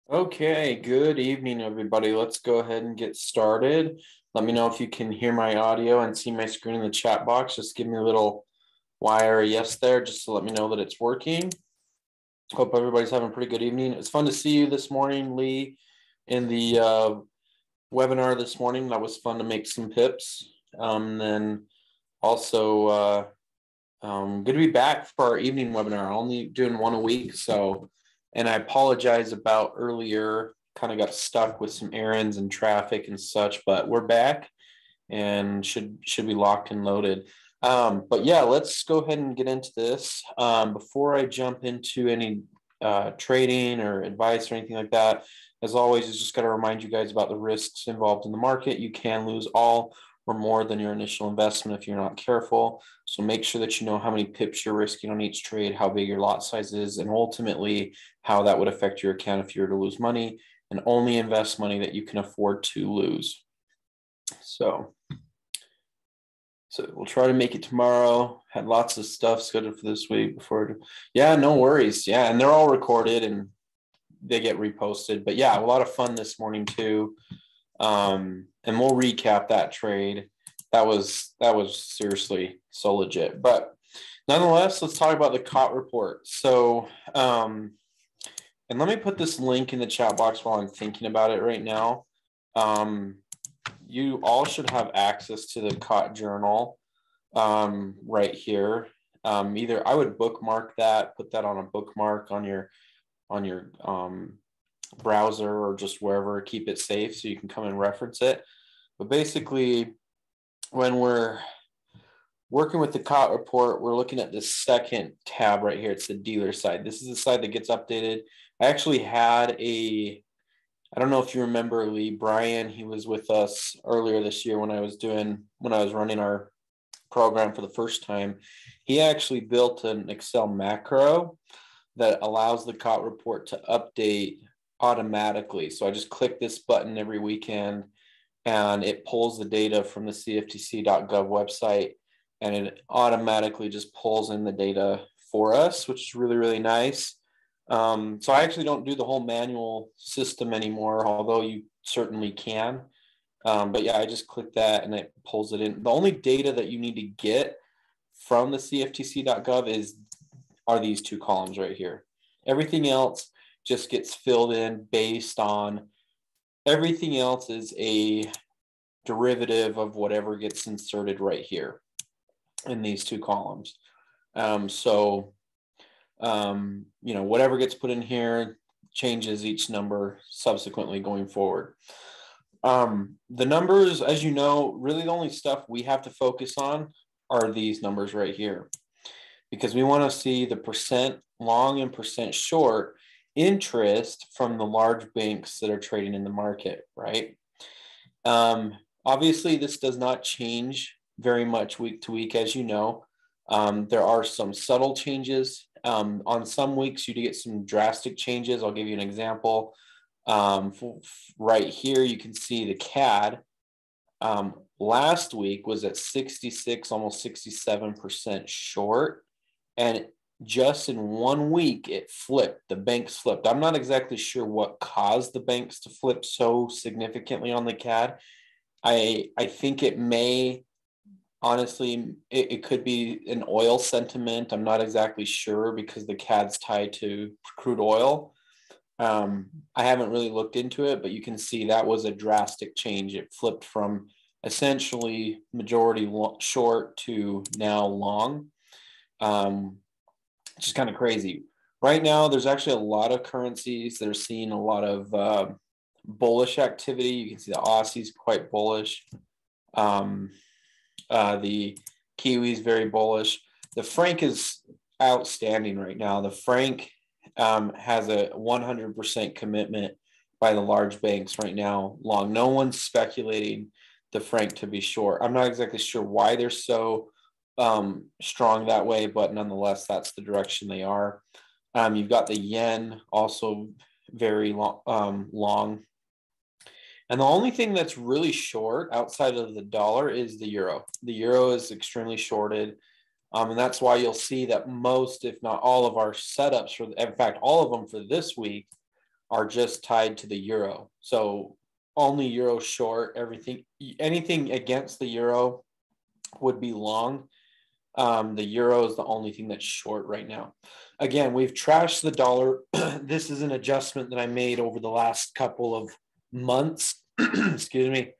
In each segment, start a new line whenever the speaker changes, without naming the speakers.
Okay, good evening, everybody. Let's go ahead and get started. Let me know if you can hear my audio and see my screen in the chat box. Just give me a little Y or a yes there, just to let me know that it's working. Hope everybody's having a pretty good evening. It's fun to see you this morning, Lee, in the webinar this morning. That was fun to make some pips. Then also good to be back for our evening webinar. Only doing one a week, and I apologize about earlier, kind of got stuck with some errands and traffic and such, but we're back and should be locked and loaded. But yeah, let's go ahead and get into this. Before I jump into any trading or advice or anything like that, as always, I just got to remind you guys about the risks involved in the market. You can lose all or more than your initial investment if you're not careful. So make sure that you know how many pips you're risking on each trade, how big your lot size is, and ultimately how that would affect your account if you were to lose money, and only invest money that you can afford to lose. So we'll try to make it tomorrow. Had lots of stuff scheduled for this week before. Yeah, no worries. Yeah, and they're all recorded and they get reposted. But yeah, a lot of fun this morning too. And we'll recap that trade. That was seriously so legit. But nonetheless, let's talk about the COT report. So, and let me put this link in the chat box while I'm thinking about it right now. You all should have access to the COT journal right here. Either I would bookmark that, put that on a bookmark on your browser or just wherever, keep it safe so you can come and reference it. But basically, when we're working with the COT report, we're looking at this second tab right here. It's the dealer side. This is the side that gets updated. I actually had I don't know if you remember Lee, Brian, he was with us earlier this year when I was running our program for the first time. He actually built an Excel macro that allows the COT report to update automatically. So I just click this button every weekend and it pulls the data from the cftc.gov website and it automatically just pulls in the data for us, which is really, really nice. So I actually don't do the whole manual system anymore, although you certainly can. But yeah, I just click that and it pulls it in. The only data that you need to get from the cftc.gov are these two columns right here. Everything else just gets filled in based on, everything else is a derivative of whatever gets inserted right here in these two columns. Whatever gets put in here changes each number subsequently going forward. The numbers, as you know, really the only stuff we have to focus on are these numbers right here, because we want to see the percent long and percent short interest from the large banks that are trading in the market, right? Obviously, this does not change very much week to week, as you know. There are some subtle changes. On some weeks, you do get some drastic changes. I'll give you an example. Right here, you can see the CAD last week was at 66, almost 67% short. And just in 1 week, it flipped. The banks flipped. I'm not exactly sure what caused the banks to flip so significantly on the CAD. I think it may, honestly, it could be an oil sentiment. I'm not exactly sure because the CAD's tied to crude oil. I haven't really looked into it, but you can see that was a drastic change. It flipped from essentially majority short to now long. Which is kind of crazy. Right now, there's actually a lot of currencies that are seeing a lot of bullish activity. You can see the Aussie's quite bullish. The Kiwi is very bullish. The franc is outstanding right now. The franc has a 100% commitment by the large banks right now long. No one's speculating the franc to be short. I'm not exactly sure why they're so strong that way, but nonetheless, that's the direction they are. You've got the yen also very long. And the only thing that's really short outside of the dollar is the euro. The euro is extremely shorted. And that's why you'll see that most, if not all of our setups, in fact, all of them for this week are just tied to the euro. So only euro short, anything against the euro would be long. The euro is the only thing that's short right now. Again, we've trashed the dollar. This is an adjustment that I made over the last couple of months. Excuse me.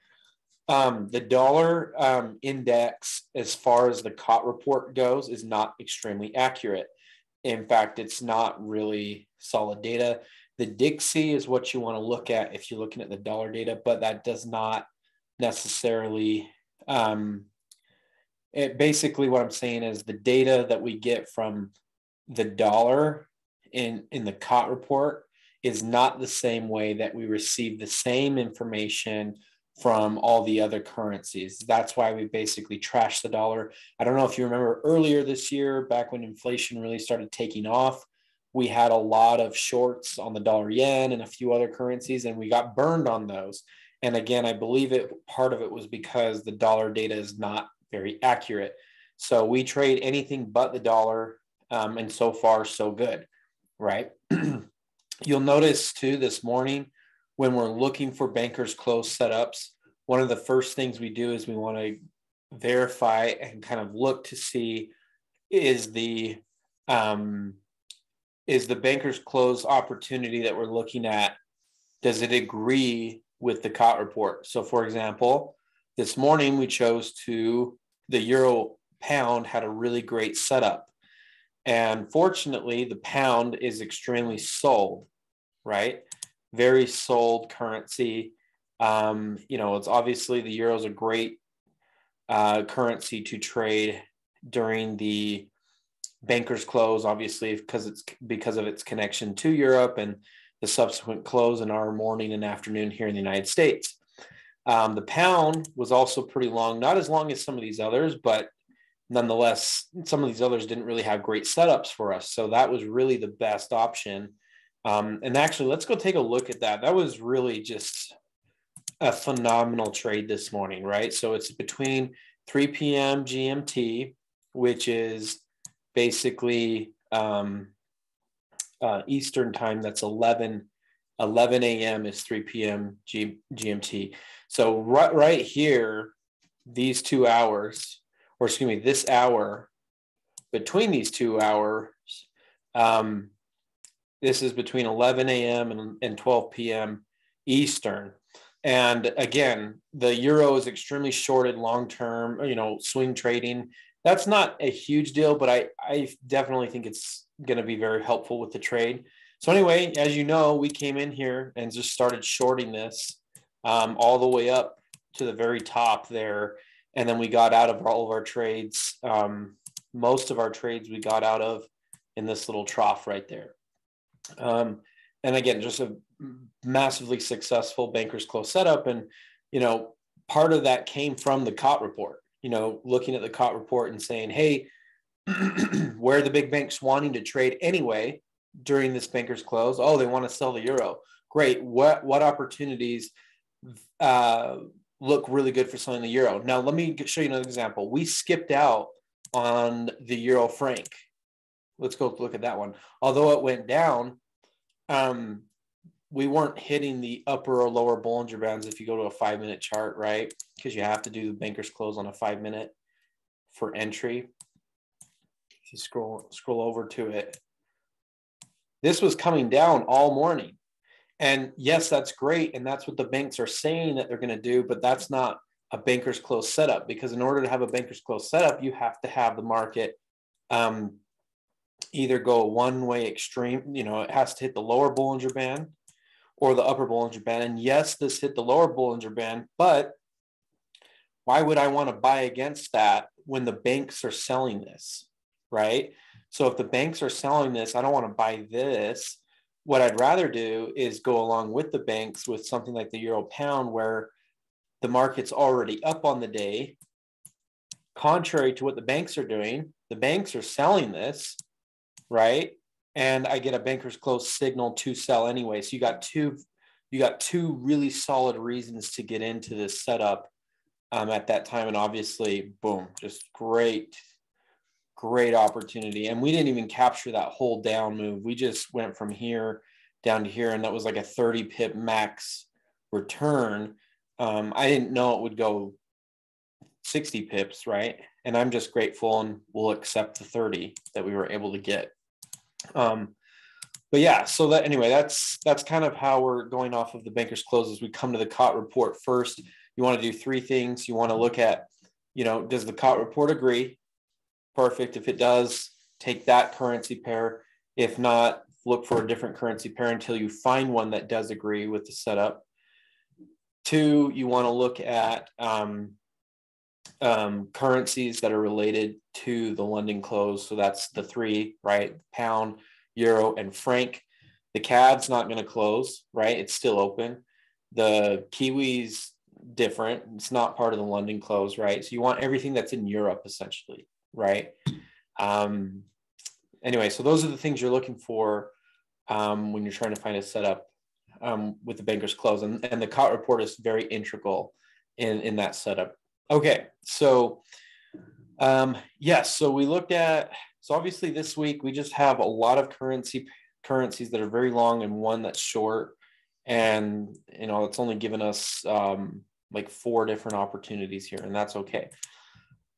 The dollar index, as far as the COT report goes, is not extremely accurate. In fact, it's not really solid data. The Dixie is what you want to look at if you're looking at the dollar data, but that does not necessarily basically what I'm saying is the data that we get from the dollar in the COT report is not the same way that we receive the same information from all the other currencies. That's why we basically trashed the dollar. I don't know if you remember earlier this year, back when inflation really started taking off, we had a lot of shorts on the dollar yen and a few other currencies, and we got burned on those. And again, I believe part of it was because the dollar data is not very accurate. So we trade anything but the dollar, and so far so good, right? You'll notice too this morning when we're looking for bankers close setups, one of the first things we do is we want to verify and kind of look to see is the bankers close opportunity that we're looking at, does it agree with the COT report? So for example, this morning we chose the euro pound had a really great setup. And fortunately, the pound is extremely sold, right? Very sold currency. It's obviously the euro is a great currency to trade during the banker's close, obviously, because of its connection to Europe and the subsequent close in our morning and afternoon here in the United States. The pound was also pretty long, not as long as some of these others, but nonetheless, some of these others didn't really have great setups for us. So that was really the best option. And actually, let's go take a look at that. That was really just a phenomenal trade this morning, right? So it's between 3 p.m. GMT, which is basically Eastern time. That's 11 a.m. is 3 p.m. GMT. So right here, these 2 hours, or excuse me, this hour, between these 2 hours, this is between 11 a.m. and 12 p.m. Eastern. And again, the euro is extremely shorted long-term, swing trading. That's not a huge deal, but I definitely think it's going to be very helpful with the trade. So anyway, as you know, we came in here and just started shorting this all the way up to the very top there. And then we got out of all of our trades. Most of our trades we got out of in this little trough right there. And again, just a massively successful bankers close setup. And, part of that came from the COT report, looking at the COT report and saying, hey, where are the big banks wanting to trade anyway during this bankers close? Oh, they want to sell the euro. Great. What opportunities look really good for selling the euro? Now, let me show you another example. We skipped out on the euro franc. Let's go look at that one. Although it went down, we weren't hitting the upper or lower Bollinger Bands if you go to a 5-minute chart, right? Because you have to do the banker's close on a 5-minute for entry. If you scroll over to it, this was coming down all morning. And yes, that's great. And that's what the banks are saying that they're going to do, but that's not a banker's close setup, because in order to have a banker's close setup, you have to have the market either go one way extreme, it has to hit the lower Bollinger Band or the upper Bollinger Band. And yes, this hit the lower Bollinger Band, but why would I want to buy against that when the banks are selling this, right? So if the banks are selling this, I don't want to buy this. What I'd rather do is go along with the banks with something like the euro pound, where the market's already up on the day. Contrary to what the banks are doing, the banks are selling this, right? And I get a banker's close signal to sell anyway. So you got two really solid reasons to get into this setup at that time. And obviously, boom, just great opportunity. And we didn't even capture that whole down move. We just went from here down to here, and that was like a 30 pip max return. I didn't know it would go 60 pips, right? And I'm just grateful and will accept the 30 that we were able to get. But yeah, so that anyway, that's kind of how we're going off of the banker's close as we come to the COT report. First, you want to do three things. You want to look at, does the COT report agree? Perfect. If it does, take that currency pair. If not, look for a different currency pair until you find one that does agree with the setup. Two, you want to look at currencies that are related to the London close. So that's the three, right? Pound, euro, and franc. The CAD's not going to close, right? It's still open. The Kiwi's different. It's not part of the London close, right? So you want everything that's in Europe, essentially, right? Anyway, so those are the things you're looking for when you're trying to find a setup with the banker's close. And the COT report is very integral in that setup. Okay, so yes, so we looked at, so obviously this week we just have a lot of currencies that are very long and one that's short. And, it's only given us like 4 different opportunities here, and that's okay.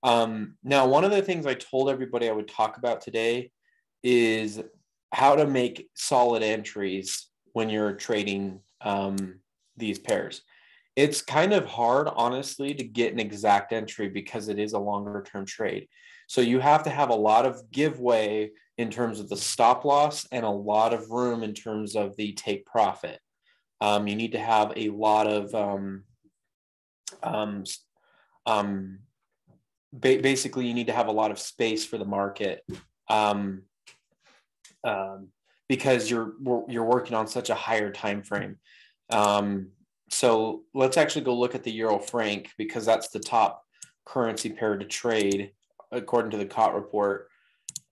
Now, one of the things I told everybody I would talk about today is how to make solid entries when you're trading these pairs. It's kind of hard, honestly, to get an exact entry because it is a longer term trade. So you have to have a lot of giveaway in terms of the stop loss and a lot of room in terms of the take profit. You need to have a lot of basically you need to have a lot of space for the market because you're working on such a higher time frame. So let's actually go look at the euro franc because that's the top currency pair to trade according to the COT report.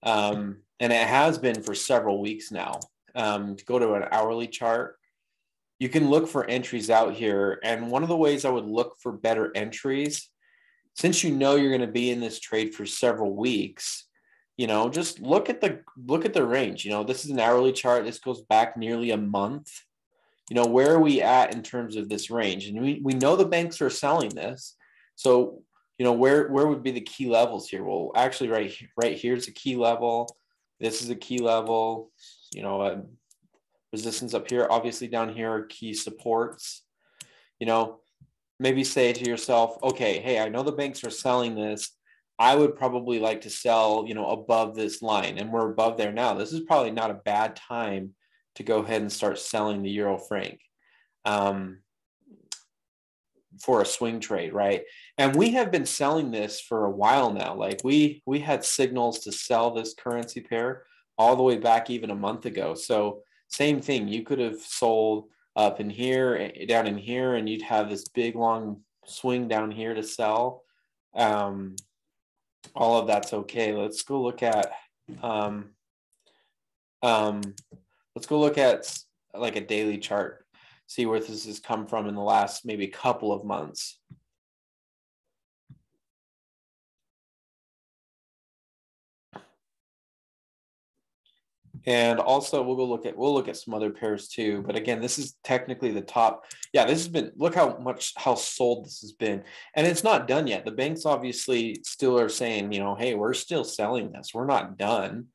And it has been for several weeks now. To go to an hourly chart, you can look for entries out here. And one of the ways I would look for better entries, since you're going to be in this trade for several weeks, just look at the range. This is an hourly chart. This goes back nearly a month. Where are we at in terms of this range? And we know the banks are selling this. So, where would be the key levels here? Well, actually right here is a key level. This is a key level, resistance up here. Obviously down here are key supports. Maybe say to yourself, okay, hey, I know the banks are selling this. I would probably like to sell, above this line, and we're above there now. This is probably not a bad time to go ahead and start selling the euro franc for a swing trade, right? And we have been selling this for a while now. Like we had signals to sell this currency pair all the way back even a month ago. So same thing, you could have sold up in here, down in here, and you'd have this big long swing down here to sell. All of that's okay. Let's go look at like a daily chart, see where this has come from in the last maybe couple of months. And also we'll look at some other pairs too. But again, this is technically the top. Yeah, this has been, look how sold this has been. And it's not done yet. The banks obviously still are saying, hey, we're still selling this. We're not done.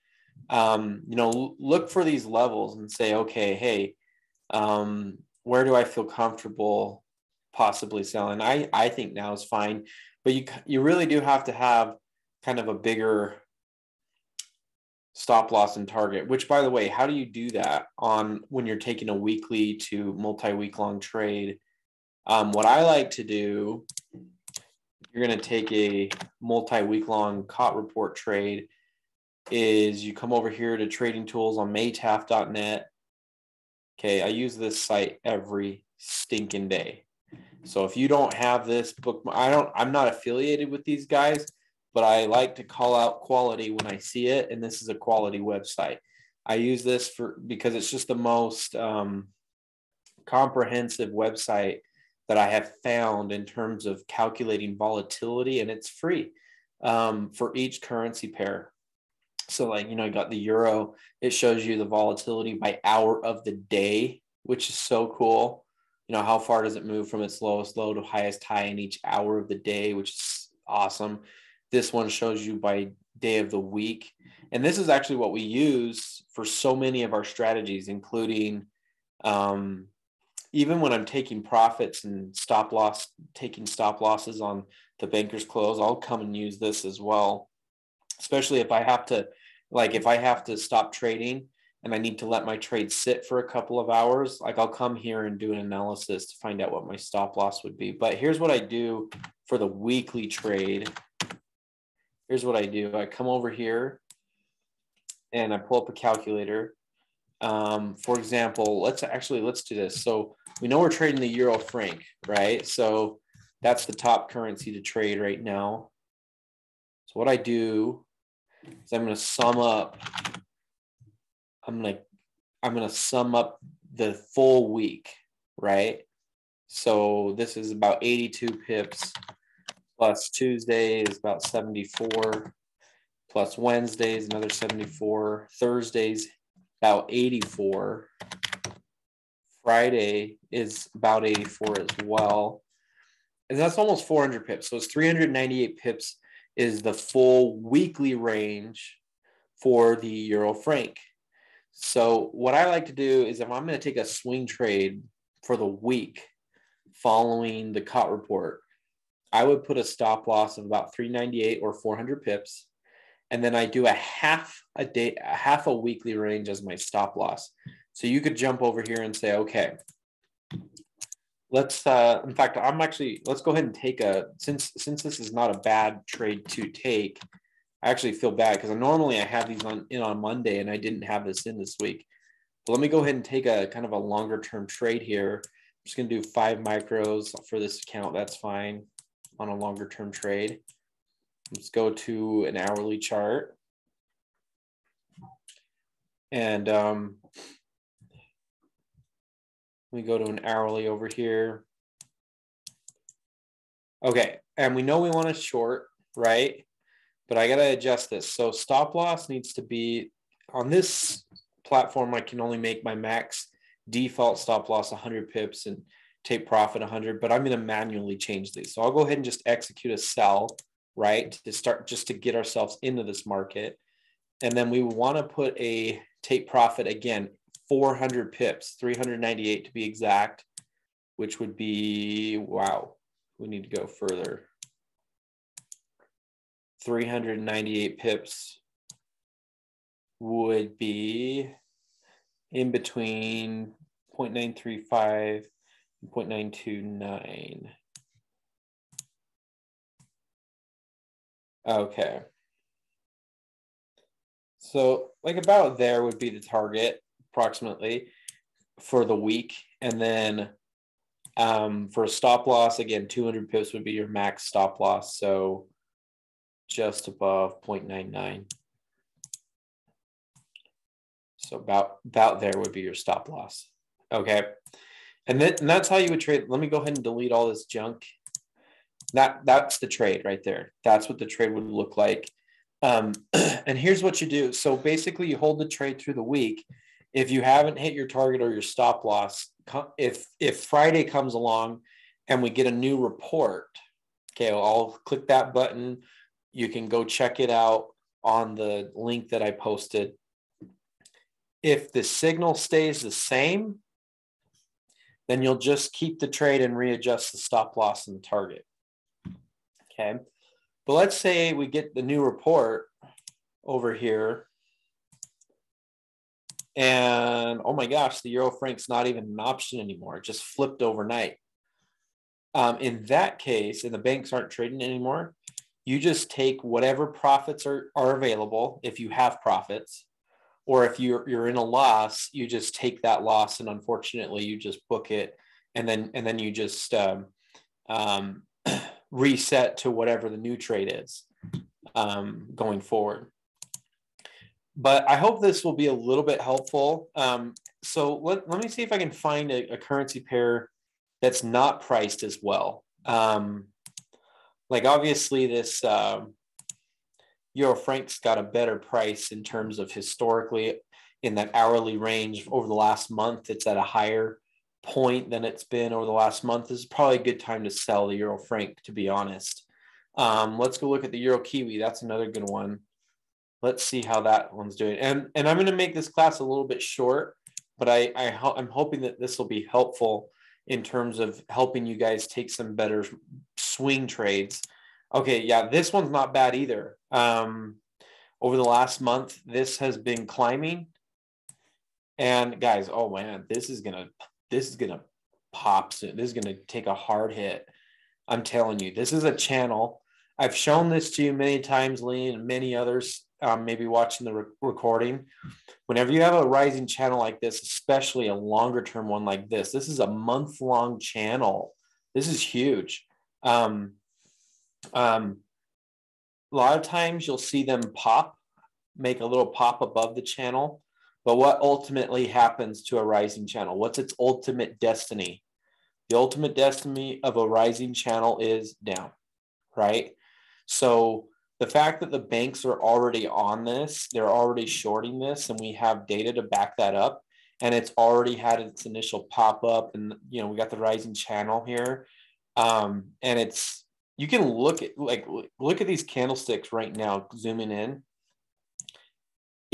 Look for these levels and say, okay, hey, where do I feel comfortable possibly selling? I think now is fine, but you really do have to have kind of a bigger stop loss and target, which, by the way, how do you do that when you're taking a weekly to multi-week long trade? What I like to do, you're going to take a multi-week long COT report trade, is you come over here to trading tools on maytaf.net. Okay, I use this site every stinking day. So if you don't have this book, I'm not affiliated with these guys, but I like to call out quality when I see it. And this is a quality website. I use this because it's just the most comprehensive website that I have found in terms of calculating volatility, and it's free for each currency pair. So like, you know, you got the euro, it shows you the volatility by hour of the day, which is so cool. You know, how far does it move from its lowest low to highest high in each hour of the day, which is awesome. This one shows you by day of the week. And this is actually what we use for so many of our strategies, including even when I'm taking profits and taking stop losses on the banker's close, I'll come and use this as well. Especially if I have to, like if I have to stop trading and I need to let my trade sit for a couple of hours, like I'll come here and do an analysis to find out what my stop loss would be. But here's what I do for the weekly trade. Here's what I do. I come over here and I pull up a calculator. For example, let's do this. So we know we're trading the euro franc, right? So that's the top currency to trade right now. So what I do is I'm going to sum up. I'm going to sum up the full week, right? So this is about 82 pips, plus Tuesday is about 74, plus Wednesday is another 74, Thursday's about 84, Friday is about 84 as well, and that's almost 400 pips. So it's 398 pips is the full weekly range for the euro franc. So what I like to do is if I'm going to take a swing trade for the week following the COT report, I would put a stop loss of about 398 or 400 pips. And then I do a half a weekly range as my stop loss. So you could jump over here and say, okay, let's, in fact, let's go ahead and take since this is not a bad trade to take, I actually feel bad because normally I have these on Monday and I didn't have this in this week. But let me go ahead and take a kind of a longer term trade here. I'm just going to do 5 micros for this account. That's fine on a longer term trade. Let's go to an hourly chart. And we go to an hourly over here. Okay, and we know we want to short, right? But I got to adjust this. So stop loss needs to be on this platform. I can only make my max default stop loss 100 pips and take profit 100, but I'm going to manually change these. So I'll go ahead and just execute a sell, right? To start just to get ourselves into this market. And then we want to put a take profit again, 400 pips, 398 to be exact, which would be, wow, we need to go further. 398 pips would be in between 0.935 and 0.929. Okay. So like about there would be the target approximately for the week. And then for a stop loss, again, 200 pips would be your max stop loss. So just above 0.99. So about there would be your stop loss. Okay. And that's how you would trade. Let me go ahead and delete all this junk. That's the trade right there. That's what the trade would look like. And here's what you do. So basically you hold the trade through the week. If you haven't hit your target or your stop loss, if Friday comes along and we get a new report, okay, I'll click that button. You can go check it out on the link that I posted. If the signal stays the same, then you'll just keep the trade and readjust the stop loss and the target. Okay. But let's say we get the new report over here and oh my gosh, the euro franc's not even an option anymore. It just flipped overnight. In that case, and the banks aren't trading anymore, you just take whatever profits are available if you have profits, or if you're in a loss, you just take that loss and unfortunately you just book it and then you just reset to whatever the new trade is going forward. But I hope this will be a little bit helpful. So let me see if I can find a currency pair that's not priced as well. Like obviously this Euro franc's got a better price in terms of historically in that hourly range over the last month. It's at a higher point than it's been over the last month. This is probably a good time to sell the Euro franc, to be honest. Let's go look at the Euro Kiwi. That's another good one. Let's see how that one's doing. And I'm going to make this class a little bit short, but I'm hoping that this will be helpful in terms of helping you guys take some better swing trades. Okay, yeah, this one's not bad either. Over the last month, this has been climbing. And guys, oh man, this is gonna pop soon. This is gonna take a hard hit. I'm telling you, this is a channel. I've shown this to you many times, Lee, and many others, maybe watching the recording. Whenever you have a rising channel like this, especially a longer term one like this is a month-long channel. This is huge. A lot of times you'll see them make a little pop above the channel. But what ultimately happens to a rising channel? What's its ultimate destiny? The ultimate destiny of a rising channel is down, right? So the fact that the banks are already on this, they're already shorting this, and we have data to back that up, and it's already had its initial pop up, and we got the rising channel here, and you can look at these candlesticks right now, zooming in.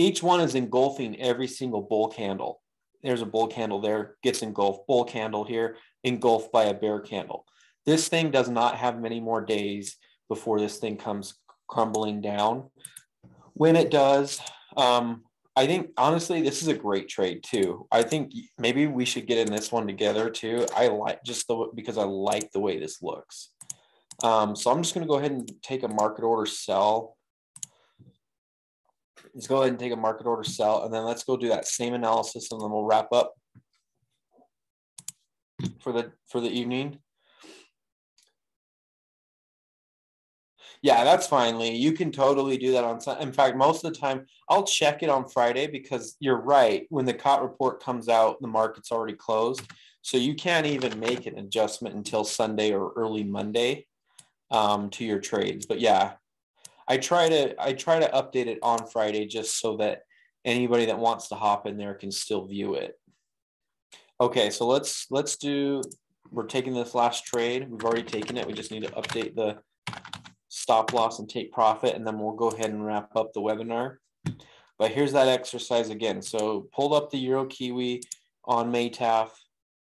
Each one is engulfing every single bull candle. There's a bull candle there, gets engulfed. Bull candle here, engulfed by a bear candle. This thing does not have many more days before this thing comes crumbling down. When it does, I think, honestly, this is a great trade too. I think maybe we should get in this one together too. Because I like the way this looks. So I'm just going to go ahead and take a market order sell. Let's go ahead and take a market order sell, and then let's go do that same analysis, and then we'll wrap up for the evening. Yeah, that's fine, Lee. You can totally do that on Sunday. In fact, most of the time, I'll check it on Friday because you're right. When the COT report comes out, the market's already closed. So you can't even make an adjustment until Sunday or early Monday to your trades. But yeah, I try to update it on Friday just so that anybody that wants to hop in there can still view it. Okay, so we're taking this last trade. We've already taken it. We just need to update the stop loss and take profit, and then we'll go ahead and wrap up the webinar. But here's that exercise again. So pulled up the Euro Kiwi on Maytaf.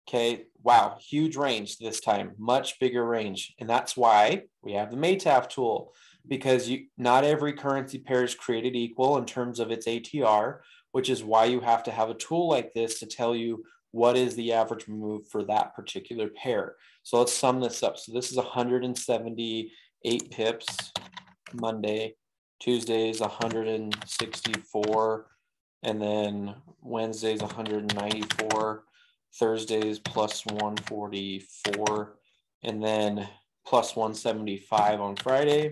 Okay, wow, huge range this time, much bigger range. And that's why we have the Maytaf tool, because not every currency pair is created equal in terms of its ATR, which is why you have to have a tool like this to tell you what is the average move for that particular pair. So let's sum this up. So this is 178 pips Monday, Tuesday is 164, and then Wednesday is 194, Thursday is plus 144, and then plus 175 on Friday.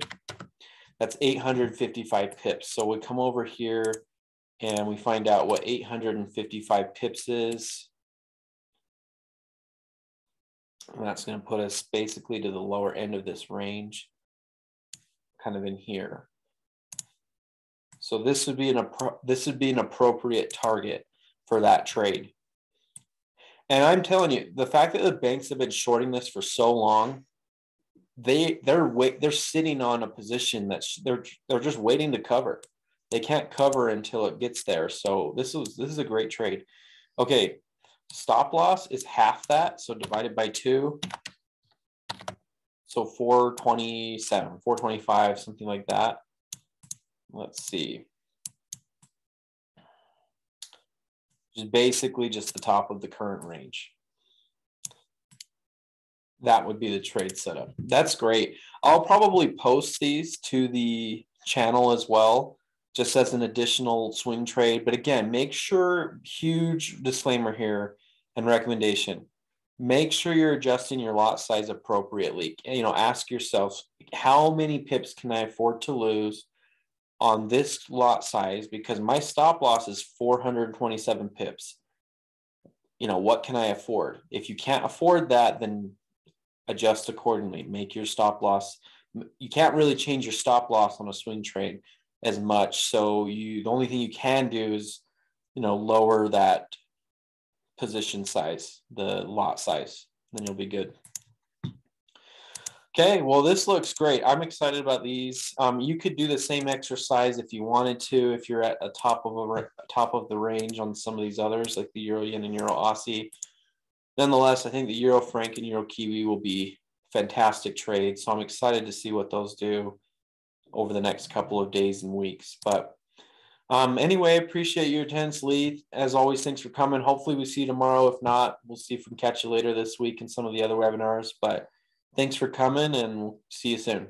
That's 855 pips. So we come over here and we find out what 855 pips is. And that's going to put us basically to the lower end of this range, kind of in here. So this would be an appropriate target for that trade. And I'm telling you, the fact that the banks have been shorting this for so long, they're sitting on a position that they're just waiting to cover. They can't cover until it gets there. So this is a great trade. Okay, stop loss is half that, so divided by 2. So 427, 425, something like that. Let's see. Just basically just the top of the current range. That would be the trade setup. That's great. I'll probably post these to the channel as well, just as an additional swing trade. But again, make sure, huge disclaimer here and recommendation, make sure you're adjusting your lot size appropriately. Ask yourself, how many pips can I afford to lose on this lot size? Because my stop loss is 427 pips. What can I afford? If you can't afford that, then adjust accordingly. Make your stop loss. You can't really change your stop loss on a swing trade, as much. So the only thing you can do is, lower that position size, the lot size, then you'll be good. Okay, well, this looks great. I'm excited about these. You could do the same exercise if you wanted to, if you're at a top of the range on some of these others, like the Euro Yen and Euro Aussie. Nonetheless, I think the Euro Franc and Euro Kiwi will be fantastic trades. So I'm excited to see what those do over the next couple of days and weeks. But anyway, appreciate your attendance, Lee. As always, thanks for coming. Hopefully we see you tomorrow. If not, we'll see if we can catch you later this week in some of the other webinars. But thanks for coming, and we'll see you soon.